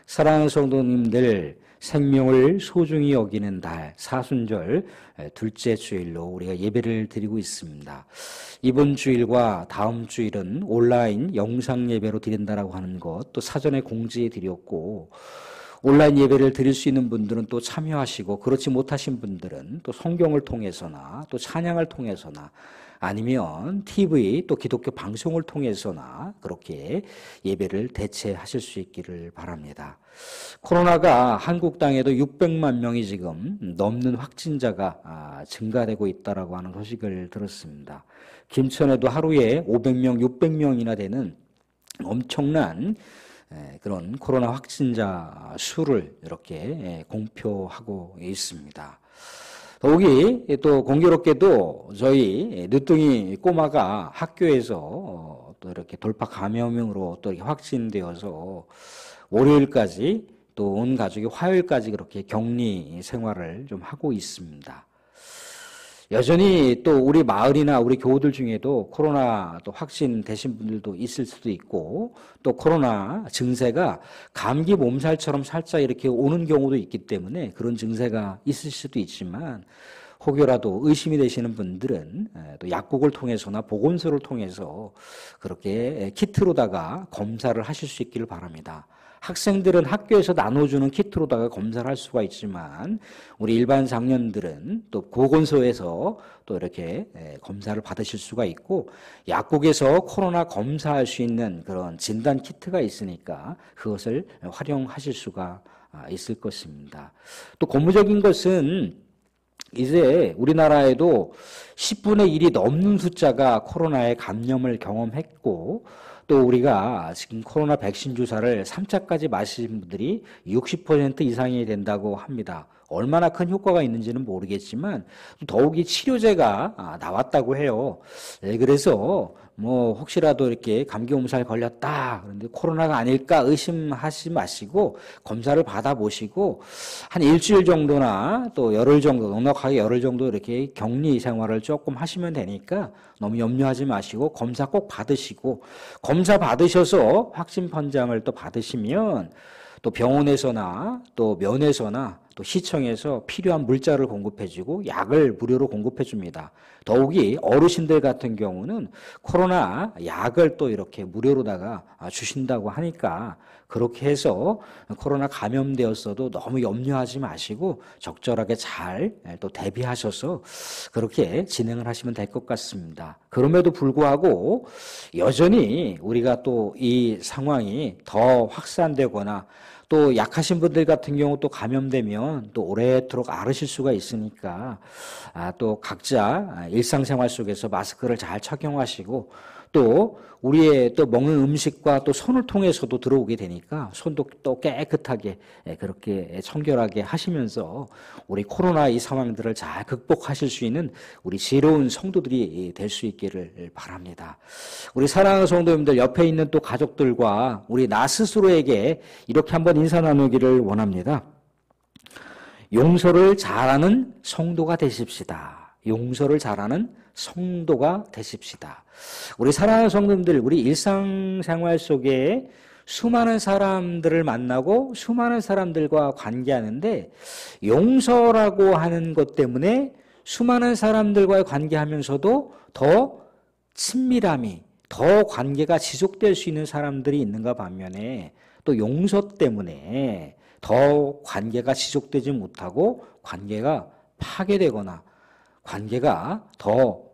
사랑하는 성도님들, 생명을 소중히 여기는 달 사순절 둘째 주일로 우리가 예배를 드리고 있습니다. 이번 주일과 다음 주일은 온라인 영상 예배로 드린다라고 하는 것 또 사전에 공지해 드렸고, 온라인 예배를 드릴 수 있는 분들은 또 참여하시고, 그렇지 못하신 분들은 또 성경을 통해서나 또 찬양을 통해서나 아니면 TV 또 기독교 방송을 통해서나 그렇게 예배를 대체하실 수 있기를 바랍니다. 코로나가 한국 땅에도 600만 명이 지금 넘는 확진자가 증가되고 있다라고 하는 소식을 들었습니다. 김천에도 하루에 500명, 600명이나 되는 엄청난 그런 코로나 확진자 수를 이렇게 공표하고 있습니다. 더욱이 또 공교롭게도 저희 늦둥이 꼬마가 학교에서 또 이렇게 돌파 감염으로 또 이렇게 확진되어서 월요일까지 또 온 가족이 화요일까지 그렇게 격리 생활을 좀 하고 있습니다. 여전히 또 우리 마을이나 우리 교우들 중에도 코로나 또 확진되신 분들도 있을 수도 있고, 또 코로나 증세가 감기 몸살처럼 살짝 이렇게 오는 경우도 있기 때문에 그런 증세가 있을 수도 있지만, 혹여라도 의심이 되시는 분들은 또 약국을 통해서나 보건소를 통해서 그렇게 키트로다가 검사를 하실 수 있기를 바랍니다. 학생들은 학교에서 나눠주는 키트로다가 검사를 할 수가 있지만, 우리 일반 장년들은 또 보건소에서 또 이렇게 검사를 받으실 수가 있고, 약국에서 코로나 검사할 수 있는 그런 진단 키트가 있으니까 그것을 활용하실 수가 있을 것입니다. 또 고무적인 것은 이제 우리나라에도 10분의 1이 넘는 숫자가 코로나에 감염을 경험했고, 또 우리가 지금 코로나 백신 주사를 3차까지 맞으신 분들이 60% 이상이 된다고 합니다. 얼마나 큰 효과가 있는지는 모르겠지만 더욱이 치료제가 나왔다고 해요. 그래서 뭐 혹시라도 이렇게 감기 몸살 걸렸다, 그런데 코로나가 아닐까 의심하지 마시고 검사를 받아보시고, 한 일주일 정도나 또 열흘 정도, 넉넉하게 열흘 정도 이렇게 격리 생활을 조금 하시면 되니까 너무 염려하지 마시고 검사 꼭 받으시고, 검사 받으셔서 확진 판정을 또 받으시면 또 병원에서나 또 면에서나 또 시청에서 필요한 물자를 공급해주고 약을 무료로 공급해줍니다. 더욱이 어르신들 같은 경우는 코로나 약을 또 이렇게 무료로다가 주신다고 하니까, 그렇게 해서 코로나 감염되었어도 너무 염려하지 마시고 적절하게 잘 또 대비하셔서 그렇게 진행을 하시면 될 것 같습니다. 그럼에도 불구하고 여전히 우리가 또 이 상황이 더 확산되거나 또 약하신 분들 같은 경우 또 감염되면 또 오래도록 앓으실 수가 있으니까 또 각자 일상생활 속에서 마스크를 잘 착용하시고, 또 우리의 또 먹는 음식과 또 손을 통해서도 들어오게 되니까 손도 또 깨끗하게 그렇게 청결하게 하시면서 우리 코로나 이 상황들을 잘 극복하실 수 있는 우리 지혜로운 성도들이 될 수 있기를 바랍니다. 우리 사랑하는 성도님들, 옆에 있는 또 가족들과 우리 나 스스로에게 이렇게 한번 인사 나누기를 원합니다. 용서를 잘하는 성도가 되십시다. 용서를 잘하는 성도가 되십시다. 우리 사랑하는 성도님들, 우리 일상생활 속에 수많은 사람들을 만나고 수많은 사람들과 관계하는데, 용서라고 하는 것 때문에 수많은 사람들과의 관계하면서도 더 친밀함이, 더 관계가 지속될 수 있는 사람들이 있는가 반면에, 또 용서 때문에 더 관계가 지속되지 못하고 관계가 파괴되거나 관계가 더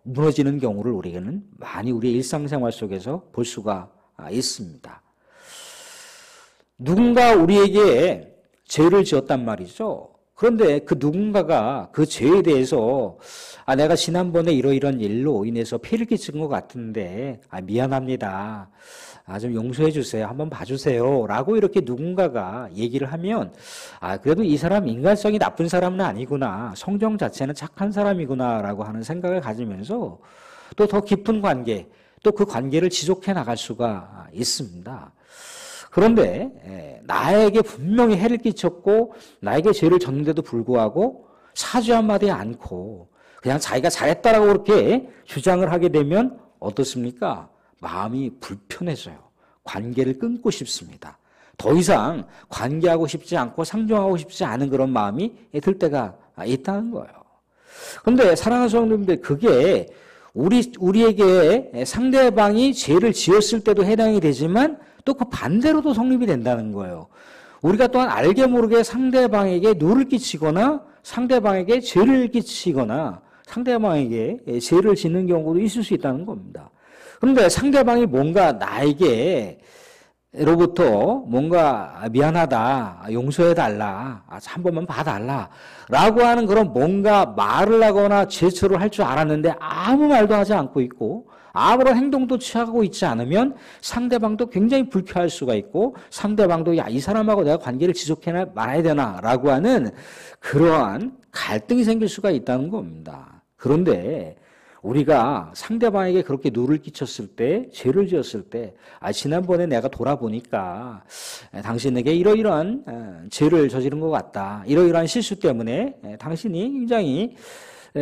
무너지는 경우를 우리는 많이 우리 일상생활 속에서 볼 수가 있습니다. 누군가 우리에게 죄를 지었단 말이죠. 그런데 그 누군가가 그 죄에 대해서 내가 지난번에 이러이런 일로 인해서 피해를 끼친 것 같은데 미안합니다. 좀 용서해 주세요. 한번 봐주세요. 라고 이렇게 누군가가 얘기를 하면, 그래도 이 사람 인간성이 나쁜 사람은 아니구나. 성정 자체는 착한 사람이구나. 라고 하는 생각을 가지면서 또 더 깊은 관계, 또 그 관계를 지속해 나갈 수가 있습니다. 그런데 나에게 분명히 해를 끼쳤고 나에게 죄를 졌는데도 불구하고 사죄 한마디 않고 그냥 자기가 잘했다라고 그렇게 주장을 하게 되면 어떻습니까? 마음이 불편해져요. 관계를 끊고 싶습니다. 더 이상 관계하고 싶지 않고 상종하고 싶지 않은 그런 마음이 들 때가 있다는 거예요. 그런데 사랑하는 성도님들, 그게 우리에게 상대방이 죄를 지었을 때도 해당이 되지만 또 그 반대로도 성립이 된다는 거예요. 우리가 또한 알게 모르게 상대방에게 누를 끼치거나 상대방에게 죄를 끼치거나 상대방에게 죄를 짓는 경우도 있을 수 있다는 겁니다. 그런데 상대방이 뭔가 나에게 로부터 뭔가 미안하다, 용서해달라, 한 번만 봐달라 라고 하는 그런 뭔가 말을 하거나 제스처를 할 줄 알았는데 아무 말도 하지 않고 있고 아무런 행동도 취하고 있지 않으면 상대방도 굉장히 불쾌할 수가 있고 상대방도 야, 이 사람하고 내가 관계를 지속해 말아야 되나 라고 하는 그러한 갈등이 생길 수가 있다는 겁니다. 그런데 우리가 상대방에게 그렇게 누를 끼쳤을 때, 죄를 지었을 때, 지난번에 내가 돌아보니까 당신에게 이러이러한 죄를 저지른 것 같다. 이러이러한 실수 때문에 당신이 굉장히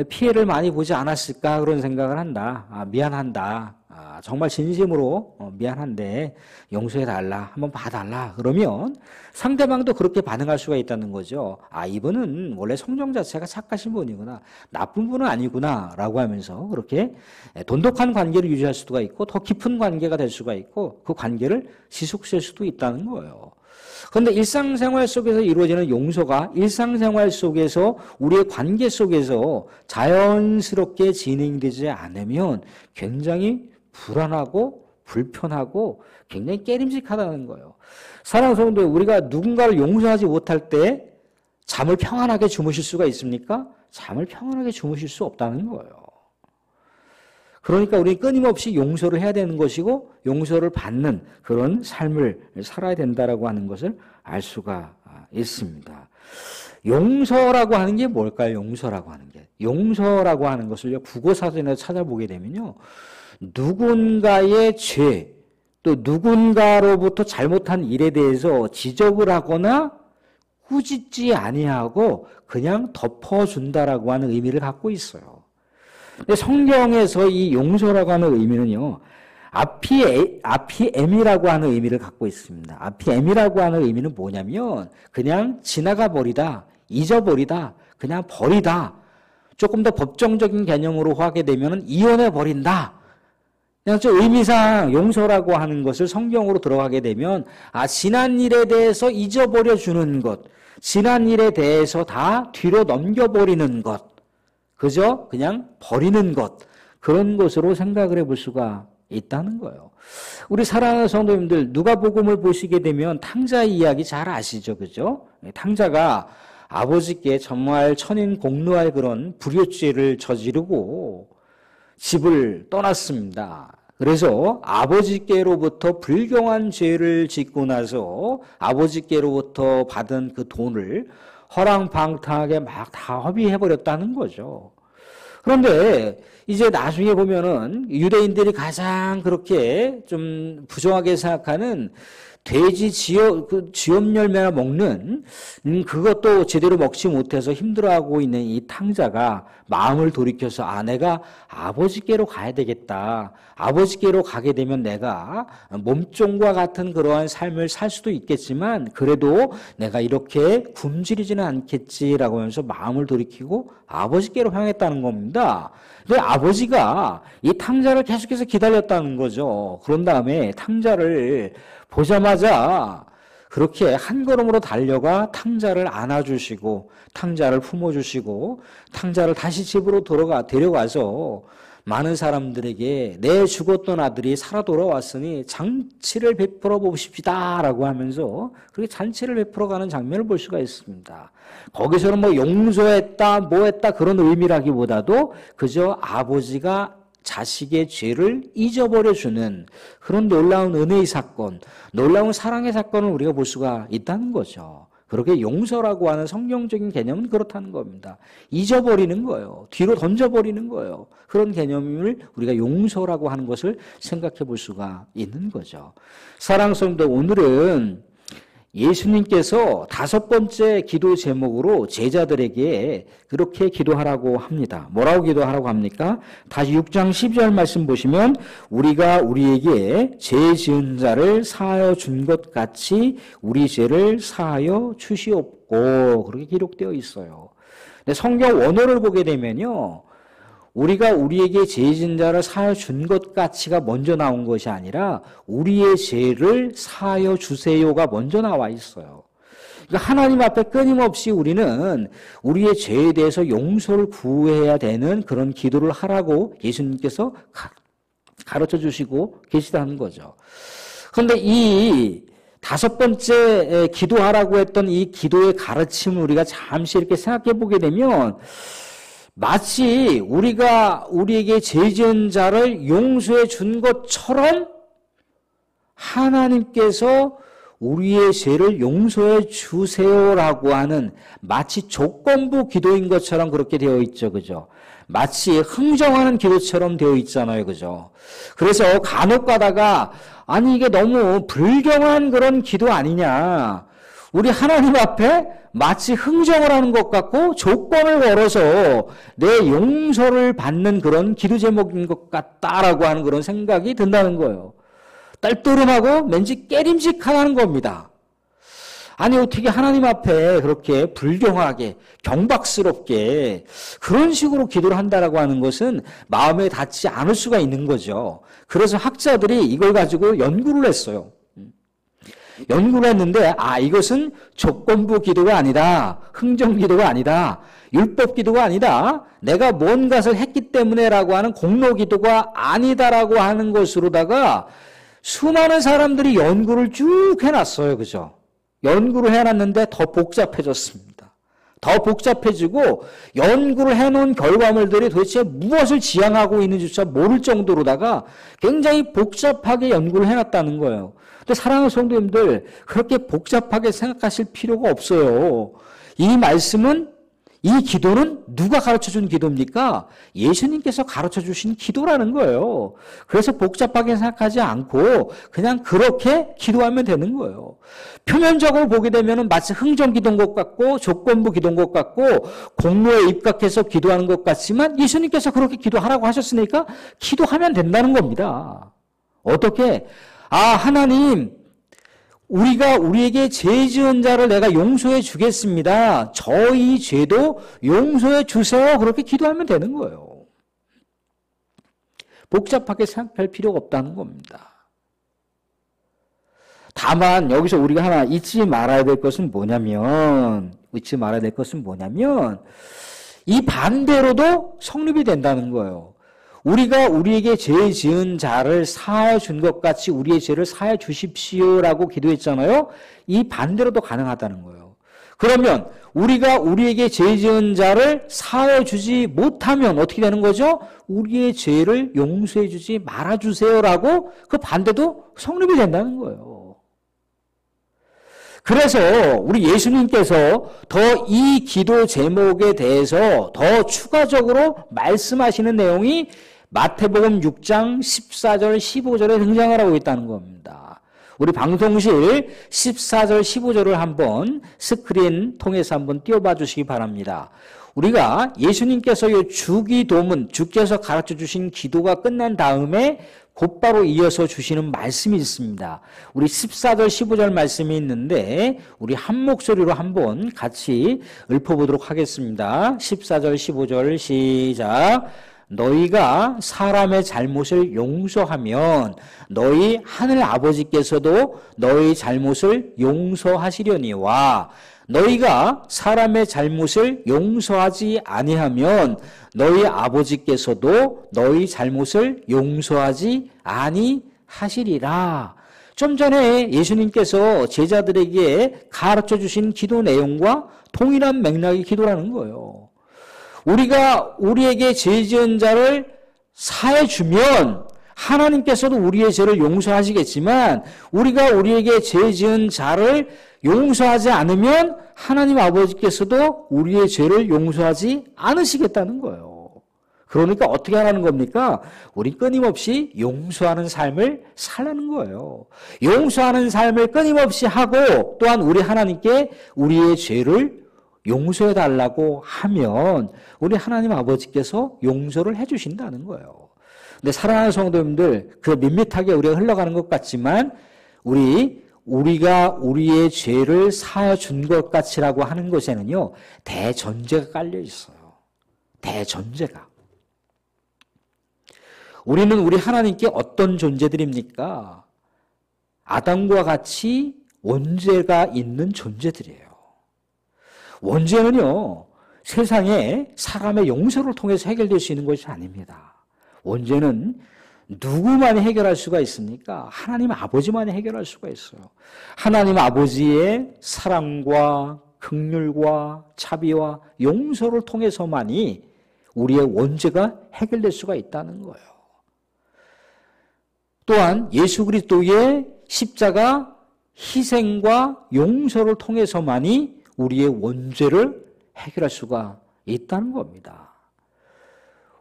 피해를 많이 보지 않았을까 그런 생각을 한다. 미안한다. 정말 진심으로 미안한데 용서해달라. 한번 봐달라. 그러면 상대방도 그렇게 반응할 수가 있다는 거죠. 이분은 원래 성정 자체가 착하신 분이구나. 나쁜 분은 아니구나. 라고 하면서 그렇게 돈독한 관계를 유지할 수가 있고 더 깊은 관계가 될 수가 있고 그 관계를 지속시킬 수도 있다는 거예요. 그런데 일상생활 속에서 이루어지는 용서가 일상생활 속에서 우리의 관계 속에서 자연스럽게 진행되지 않으면 굉장히 불안하고 불편하고 굉장히 깨림직하다는 거예요. 사랑하는 성도들, 우리가 누군가를 용서하지 못할 때 잠을 평안하게 주무실 수가 있습니까? 잠을 평안하게 주무실 수 없다는 거예요. 그러니까 우리 끊임없이 용서를 해야 되는 것이고 용서를 받는 그런 삶을 살아야 된다라고 하는 것을 알 수가 있습니다. 용서라고 하는 게 뭘까요? 용서라고 하는 게. 용서라고 하는 것을 국어사전에서 찾아보게 되면요. 누군가의 죄, 또 누군가로부터 잘못한 일에 대해서 지적을 하거나 꾸짖지 아니하고 그냥 덮어준다라고 하는 의미를 갖고 있어요. 근데 성경에서 이 용서라고 하는 의미는요, 아피엠이라고 하는 의미를 갖고 있습니다. 아피엠이라고 하는 의미는 뭐냐면, 그냥 지나가 버리다, 잊어버리다, 그냥 버리다. 조금 더 법정적인 개념으로 하게 되면 이혼해 버린다. 그냥 좀 의미상 용서라고 하는 것을 성경으로 들어가게 되면, 지난 일에 대해서 잊어버려 주는 것, 지난 일에 대해서 다 뒤로 넘겨버리는 것, 그저 그냥 버리는 것, 그런 것으로 생각을 해볼 수가 있다는 거예요. 우리 사랑하는 성도님들, 누가복음을 보시게 되면 탕자 이야기 잘 아시죠? 그죠? 탕자가 아버지께 정말 천인공노할 그런 불효죄를 저지르고 집을 떠났습니다. 그래서 아버지께로부터 불경한 죄를 짓고 나서 아버지께로부터 받은 그 돈을 허랑방탕하게 막 다 허비해버렸다는 거죠. 그런데 이제 나중에 보면은 유대인들이 가장 그렇게 좀 부정하게 생각하는 돼지 쥐염 열매나 먹는 그것도 제대로 먹지 못해서 힘들어하고 있는 이 탕자가 마음을 돌이켜서 내가 아버지께로 가야 되겠다. 아버지께로 가게 되면 내가 몸종과 같은 그러한 삶을 살 수도 있겠지만 그래도 내가 이렇게 굶주리지는 않겠지라고 하면서 마음을 돌이키고 아버지께로 향했다는 겁니다. 근데 아버지가 이 탕자를 계속해서 기다렸다는 거죠. 그런 다음에 탕자를 보자마자 그렇게 한 걸음으로 달려가 탕자를 안아주시고 탕자를 품어주시고 탕자를 다시 집으로 데려가서 많은 사람들에게 내 죽었던 아들이 살아 돌아왔으니 잔치를 베풀어 봅시다 라고 하면서 그렇게 잔치를 베풀어 가는 장면을 볼 수가 있습니다. 거기서는 뭐 용서했다 뭐했다 그런 의미라기보다도 그저 아버지가 자식의 죄를 잊어버려주는 그런 놀라운 은혜의 사건, 놀라운 사랑의 사건을 우리가 볼 수가 있다는 거죠. 그렇게 용서라고 하는 성경적인 개념은 그렇다는 겁니다. 잊어버리는 거예요. 뒤로 던져버리는 거예요. 그런 개념을 우리가 용서라고 하는 것을 생각해 볼 수가 있는 거죠. 사랑하는 성도, 오늘은 예수님께서 5번째 기도 제목으로 제자들에게 그렇게 기도하라고 합니다. 뭐라고 기도하라고 합니까? 다시 6장 12절 말씀 보시면 우리가 우리에게 죄 지은 자를 사하여 준 것 같이 우리 죄를 사하여 주시옵고 그렇게 기록되어 있어요. 근데 성경 원어를 보게 되면요. 우리가 우리에게 죄 지은 자를 사하여 준 것 같이가 먼저 나온 것이 아니라 우리의 죄를 사하여 주세요가 먼저 나와 있어요. 그러니까 하나님 앞에 끊임없이 우리는 우리의 죄에 대해서 용서를 구해야 되는 그런 기도를 하라고 예수님께서 가르쳐 주시고 계시다는 거죠. 그런데 이 5번째 기도하라고 했던 이 기도의 가르침을 우리가 잠시 이렇게 생각해 보게 되면 마치 우리가 우리에게 죄 지은 자를 용서해 준 것처럼 하나님께서 우리의 죄를 용서해 주세요라고 하는 마치 조건부 기도인 것처럼 그렇게 되어 있죠. 그죠? 마치 흥정하는 기도처럼 되어 있잖아요. 그죠? 그래서 간혹 가다가 아니 이게 너무 불경한 그런 기도 아니냐. 우리 하나님 앞에 마치 흥정을 하는 것 같고 조건을 걸어서 내 용서를 받는 그런 기도 제목인 것 같다라고 하는 그런 생각이 든다는 거예요. 떨떠름하고 왠지 깨림직하다는 겁니다. 아니 어떻게 하나님 앞에 그렇게 불경하게 경박스럽게 그런 식으로 기도를 한다라고 하는 것은 마음에 닿지 않을 수가 있는 거죠. 그래서 학자들이 이걸 가지고 연구를 했어요. 연구를 했는데 이것은 조건부 기도가 아니다. 흥정 기도가 아니다. 율법 기도가 아니다. 내가 뭔 것을 했기 때문에라고 하는 공로 기도가 아니다라고 하는 것으로다가 수많은 사람들이 연구를 쭉 해놨어요. 그죠? 연구를 해놨는데 더 복잡해졌습니다. 더 복잡해지고 연구를 해놓은 결과물들이 도대체 무엇을 지향하고 있는지조차 모를 정도로다가 굉장히 복잡하게 연구를 해놨다는 거예요. 근데 사랑하는 성도님들 그렇게 복잡하게 생각하실 필요가 없어요. 이 말씀은 이 기도는 누가 가르쳐준 기도입니까? 예수님께서 가르쳐주신 기도라는 거예요. 그래서 복잡하게 생각하지 않고 그냥 그렇게 기도하면 되는 거예요. 표면적으로 보게 되면 마치 흥정 기도인 것 같고 조건부 기도인 것 같고 공로에 입각해서 기도하는 것 같지만 예수님께서 그렇게 기도하라고 하셨으니까 기도하면 된다는 겁니다. 어떻게? 하나님 우리가 우리에게 죄 지은 자를 내가 용서해 주겠습니다. 저희 죄도 용서해 주세요. 그렇게 기도하면 되는 거예요. 복잡하게 생각할 필요가 없다는 겁니다. 다만 여기서 우리가 하나 잊지 말아야 될 것은 뭐냐면 이 반대로도 성립이 된다는 거예요. 우리가 우리에게 죄 지은 자를 사하여 준 것 같이 우리의 죄를 사하여 주십시오라고 기도했잖아요. 이 반대로도 가능하다는 거예요. 그러면 우리가 우리에게 죄 지은 자를 사하여 주지 못하면 어떻게 되는 거죠? 우리의 죄를 용서해 주지 말아주세요라고 그 반대도 성립이 된다는 거예요. 그래서 우리 예수님께서 더 이 기도 제목에 대해서 더 추가적으로 말씀하시는 내용이 마태복음 6장 14절 15절에 등장을 하고 있다는 겁니다. 우리 방송실 14절 15절을 한번 스크린 통해서 한번 띄워봐 주시기 바랍니다. 우리가 예수님께서 이 주기도문, 주께서 가르쳐 주신 기도가 끝난 다음에 곧바로 이어서 주시는 말씀이 있습니다. 우리 14절 15절 말씀이 있는데 우리 한 목소리로 한번 같이 읊어보도록 하겠습니다. 14절 15절 시작. 너희가 사람의 잘못을 용서하면 너희 하늘 아버지께서도 너희 잘못을 용서하시려니와 너희가 사람의 잘못을 용서하지 아니하면 너희 아버지께서도 너희 잘못을 용서하지 아니하시리라. 좀 전에 예수님께서 제자들에게 가르쳐 주신 기도 내용과 동일한 맥락의 기도라는 거예요. 우리가 우리에게 죄 지은 자를 사해 주면 하나님께서도 우리의 죄를 용서하시겠지만 우리가 우리에게 죄 지은 자를 용서하지 않으면 하나님 아버지께서도 우리의 죄를 용서하지 않으시겠다는 거예요. 그러니까 어떻게 하라는 겁니까? 우리 끊임없이 용서하는 삶을 살라는 거예요. 용서하는 삶을 끊임없이 하고 또한 우리 하나님께 우리의 죄를 용서해 달라고 하면 우리 하나님 아버지께서 용서를 해 주신다는 거예요. 근데 사랑하는 성도님들, 그 밋밋하게 우리가 흘러가는 것 같지만 우리가 우리의 죄를 사하여 준 것 같이라고 하는 것에는요, 대전제가 깔려 있어요. 대전제가. 우리는 우리 하나님께 어떤 존재들입니까? 아담과 같이 원죄가 있는 존재들이에요. 원죄는요, 세상에 사람의 용서를 통해서 해결될 수 있는 것이 아닙니다. 원죄는 누구만이 해결할 수가 있습니까? 하나님 아버지만이 해결할 수가 있어요. 하나님 아버지의 사랑과 긍휼과 자비와 용서를 통해서만이 우리의 원죄가 해결될 수가 있다는 거예요. 또한 예수 그리스도의 십자가 희생과 용서를 통해서만이 우리의 원죄를 해결할 수가 있다는 겁니다.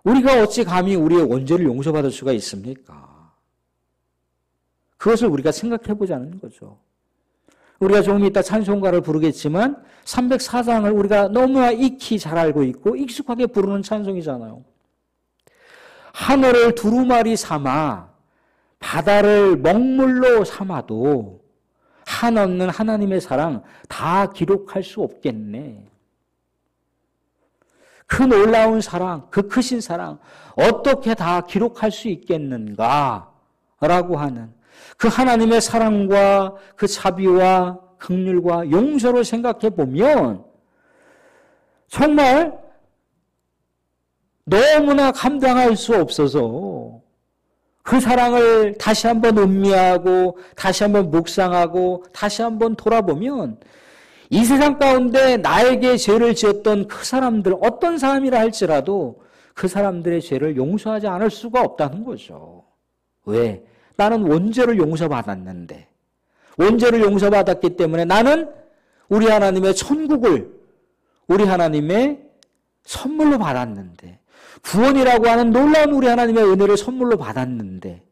우리가 어찌 감히 우리의 원죄를 용서받을 수가 있습니까? 그것을 우리가 생각해 보자는 거죠. 우리가 조금 이따 찬송가를 부르겠지만 304장을 우리가 너무나 익히 잘 알고 있고 익숙하게 부르는 찬송이잖아요. 하늘을 두루마리 삼아 바다를 먹물로 삼아도 한없는 하나님의 사랑 다 기록할 수 없겠네. 그 놀라운 사랑, 그 크신 사랑 어떻게 다 기록할 수 있겠는가? 라고 하는 그 하나님의 사랑과 그 자비와 긍휼과 용서를 생각해 보면 정말 너무나 감당할 수 없어서 그 사랑을 다시 한번 음미하고 다시 한번 묵상하고 다시 한번 돌아보면 이 세상 가운데 나에게 죄를 지었던 그 사람들, 어떤 사람이라 할지라도 그 사람들의 죄를 용서하지 않을 수가 없다는 거죠. 왜? 나는 원죄를 용서받았는데, 원죄를 용서받았기 때문에 나는 우리 하나님의 천국을 우리 하나님의 선물로 받았는데, 구원이라고 하는 놀라운 우리 하나님의 은혜를 선물로 받았는데,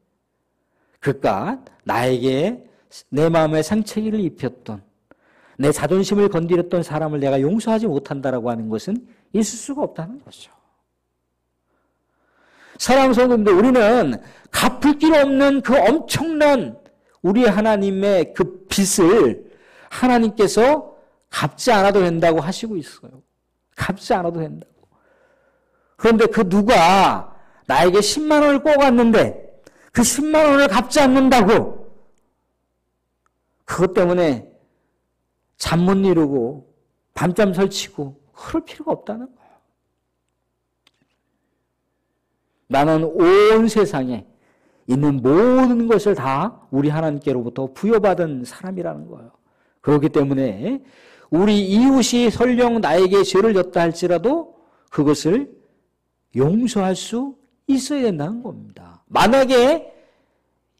그깟 나에게 내 마음에 상처를 입혔던, 내 자존심을 건드렸던 사람을 내가 용서하지 못한다라고 하는 것은 있을 수가 없다는 거죠. 사랑하는 성도님들, 우리는 갚을 길 없는 그 엄청난 우리 하나님의 그 빚을 하나님께서 갚지 않아도 된다고 하시고 있어요. 갚지 않아도 된다고. 그런데 그 누가 나에게 10만 원을 꼬갔는데 그 10만 원을 갚지 않는다고 그것 때문에 잠 못 이루고 밤잠 설치고 그럴 필요가 없다는 거예요. 나는 온 세상에 있는 모든 것을 다 우리 하나님께로부터 부여받은 사람이라는 거예요. 그렇기 때문에 우리 이웃이 설령 나에게 죄를 졌다 할지라도 그것을 용서할 수 있어야 된다는 겁니다. 만약에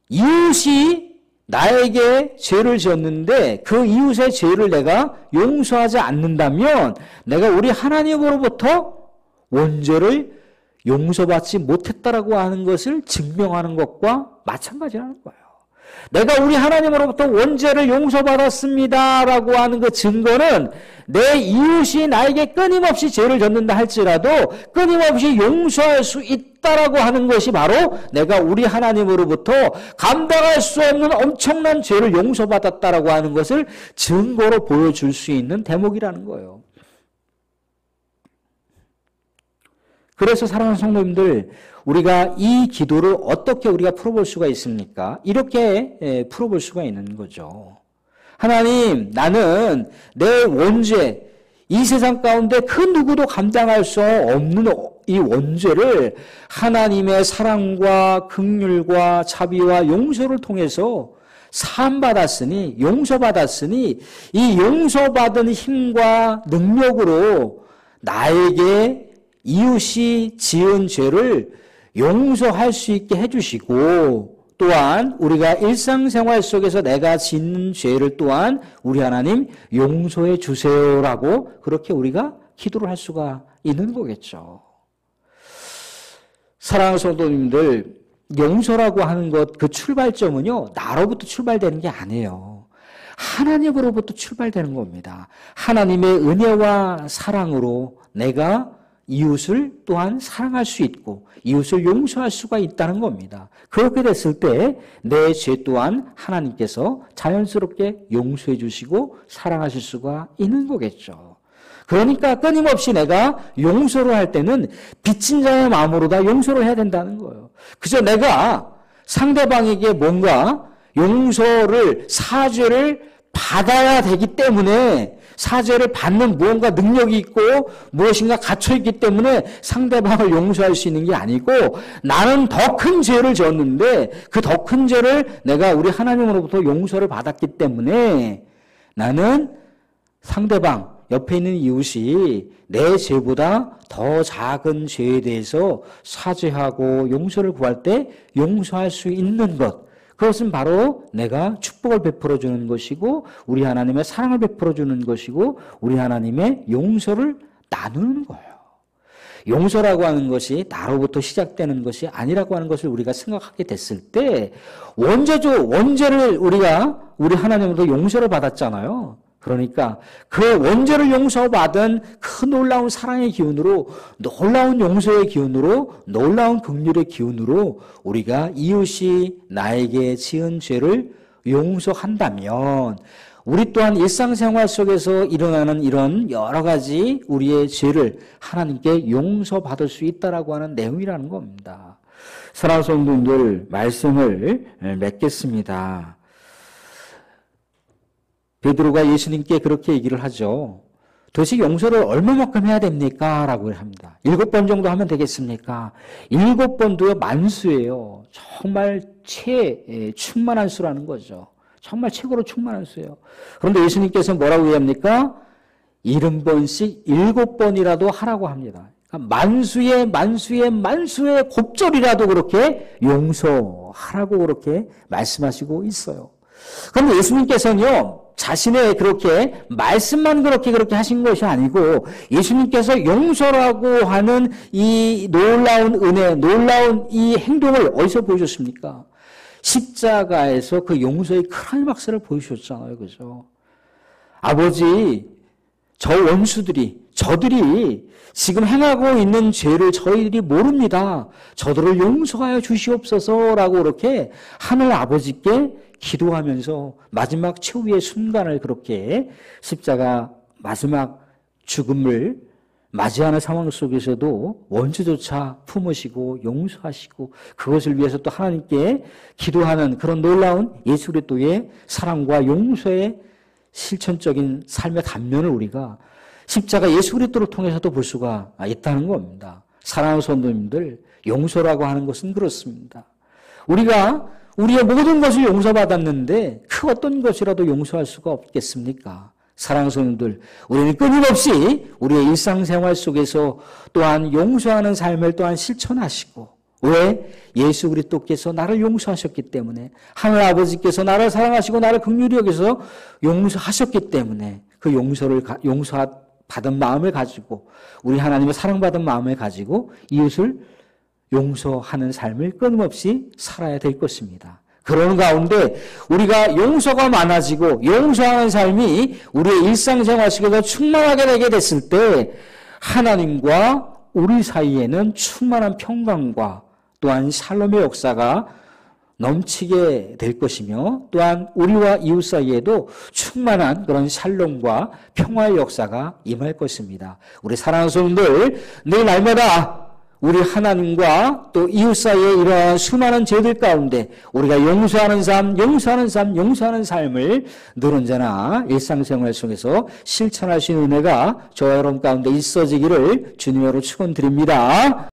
이웃이 나에게 죄를 지었는데 그 이웃의 죄를 내가 용서하지 않는다면 내가 우리 하나님으로부터 원죄를 용서받지 못했다라고 하는 것을 증명하는 것과 마찬가지라는 거예요. 내가 우리 하나님으로부터 원죄를 용서받았습니다라고 하는 그 증거는 내 이웃이 나에게 끊임없이 죄를 졌는다 할지라도 끊임없이 용서할 수 있다라고 하는 것이 바로 내가 우리 하나님으로부터 감당할 수 없는 엄청난 죄를 용서받았다라고 하는 것을 증거로 보여줄 수 있는 대목이라는 거예요. 그래서 사랑하는 성도님들, 우리가 이 기도를 어떻게 우리가 풀어볼 수가 있습니까? 이렇게 풀어볼 수가 있는 거죠. 하나님, 나는 내 원죄, 이 세상 가운데 그 누구도 감당할 수 없는 이 원죄를 하나님의 사랑과 긍휼과 자비와 용서를 통해서 사함받았으니, 용서받았으니 이 용서받은 힘과 능력으로 나에게 이웃이 지은 죄를 용서할 수 있게 해주시고 또한 우리가 일상생활 속에서 내가 짓는 죄를 또한 우리 하나님 용서해 주세요라고 그렇게 우리가 기도를 할 수가 있는 거겠죠. 사랑하는 성도님들, 용서라고 하는 것, 그 출발점은요, 나로부터 출발되는 게 아니에요. 하나님으로부터 출발되는 겁니다. 하나님의 은혜와 사랑으로 내가 이웃을 또한 사랑할 수 있고 이웃을 용서할 수가 있다는 겁니다. 그렇게 됐을 때 내 죄 또한 하나님께서 자연스럽게 용서해 주시고 사랑하실 수가 있는 거겠죠. 그러니까 끊임없이 내가 용서를 할 때는 빚진 자의 마음으로 다 용서를 해야 된다는 거예요. 그저 내가 상대방에게 뭔가 용서를, 사죄를 받아야 되기 때문에, 사죄를 받는 무언가 능력이 있고 무엇인가 갇혀있기 때문에 상대방을 용서할 수 있는 게 아니고, 나는 더 큰 죄를 지었는데 그 더 큰 죄를 내가 우리 하나님으로부터 용서를 받았기 때문에 나는 상대방, 옆에 있는 이웃이 내 죄보다 더 작은 죄에 대해서 사죄하고 용서를 구할 때 용서할 수 있는 것, 그것은 바로 내가 축복을 베풀어 주는 것이고 우리 하나님의 사랑을 베풀어 주는 것이고 우리 하나님의 용서를 나누는 거예요. 용서라고 하는 것이 나로부터 시작되는 것이 아니라고 하는 것을 우리가 생각하게 됐을 때, 원죄를 우리 하나님으로부터 용서를 받았잖아요. 그러니까 그 원죄를 용서받은 그 놀라운 사랑의 기운으로, 놀라운 용서의 기운으로, 놀라운 긍휼의 기운으로 우리가 이웃이 나에게 지은 죄를 용서한다면 우리 또한 일상생활 속에서 일어나는 이런 여러 가지 우리의 죄를 하나님께 용서받을 수 있다라고 하는 내용이라는 겁니다. 사랑하는 성도님들, 말씀을 맺겠습니다. 베드로가 예수님께 그렇게 얘기를 하죠. 도대체 용서를 얼마만큼 해야 됩니까? 라고 합니다. 7번 정도 하면 되겠습니까? 7번도요, 만수예요. 정말 충만한 수라는 거죠. 정말 최고로 충만한 수예요. 그런데 예수님께서 뭐라고 얘기합니까? 70번씩 7번이라도 하라고 합니다. 그러니까 만수의 곱절이라도 그렇게 용서하라고 그렇게 말씀하시고 있어요. 그런데 예수님께서는요, 자신의 그렇게 말씀만 그렇게 하신 것이 아니고 예수님께서 용서라고 하는 이 놀라운 은혜, 놀라운 이 행동을 어디서 보여줬습니까? 십자가에서 그 용서의 클라이막스를 보여주셨잖아요. 그죠? 아버지, 저 원수들이, 저들이 지금 행하고 있는 죄를 저희들이 모릅니다. 저들을 용서하여 주시옵소서라고 그렇게 하늘 아버지께 기도하면서 마지막 최후의 순간을 그렇게 십자가 마지막 죽음을 맞이하는 상황 속에서도 원수조차 품으시고 용서하시고 그것을 위해서 또 하나님께 기도하는 그런 놀라운 예수 그리스도의 사랑과 용서의 실천적인 삶의 단면을 우리가 십자가 예수 그리스도를 통해서도 볼 수가 있다는 겁니다. 사랑하는 성도님들, 용서라고 하는 것은 그렇습니다. 우리가 우리의 모든 것을 용서받았는데 그 어떤 것이라도 용서할 수가 없겠습니까? 사랑하는 성도님들, 우리는 끊임없이 우리의 일상생활 속에서 또한 용서하는 삶을 또한 실천하시고, 왜? 예수 그리스도께서 나를 용서하셨기 때문에, 하늘 아버지께서 나를 사랑하시고 나를 긍휼히 여기서 용서하셨기 때문에 그 용서받은 마음을 가지고, 우리 하나님의 사랑받은 마음을 가지고 이웃을 용서하는 삶을 끊임없이 살아야 될 것입니다. 그런 가운데 우리가 용서가 많아지고 용서하는 삶이 우리의 일상생활 속에서 충만하게 되게 됐을 때 하나님과 우리 사이에는 충만한 평강과 또한 샬롬의 역사가 넘치게 될 것이며, 또한 우리와 이웃 사이에도 충만한 그런 샬롬과 평화의 역사가 임할 것입니다. 우리 사랑하는 성도들, 늘 날마다 우리 하나님과 또 이웃 사이에 이러한 수많은 죄들 가운데 우리가 용서하는 삶을 늘 언제나 일상생활 속에서 실천할 수 있는 은혜가 저와 여러분 가운데 있어지기를 주님으로 축원드립니다.